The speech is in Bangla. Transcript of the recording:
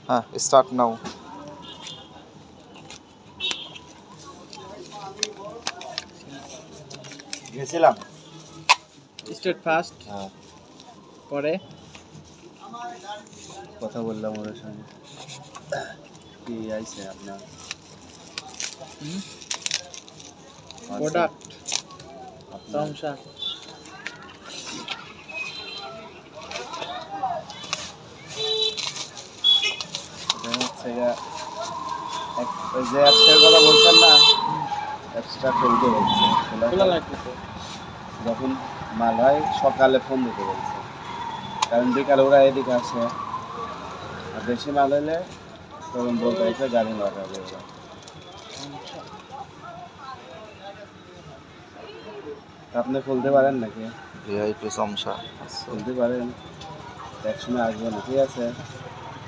হ্যাঁ, স্টার্ট নাও। গেছিলাম স্টার্ট ফার্স্ট, হ্যাঁ পরে কথা বললাম ওর সঙ্গে কি আইছে আপনার প্রোডাক্ট আপনার সমস্যা। এটা হচ্ছে গিয়া ওই যে অ্যাপসের কথা বলছেন না, অ্যাপসটা খুলতে বলছে খোলা লাগতেছে। যখন মাল হয় সকালে ফোন দিতে বলছে, কারণ বিকালে ওরা এদিকে আসে, আর বেশি মাল হলে তখন বলতে হচ্ছে গাড়ি লাগাবে ওরা। আপনি খুলতে পারেন নাকি? ভিআইপি সমস্যা। খুলতে পারেন, একসময় আসবেন, ঠিক আছে।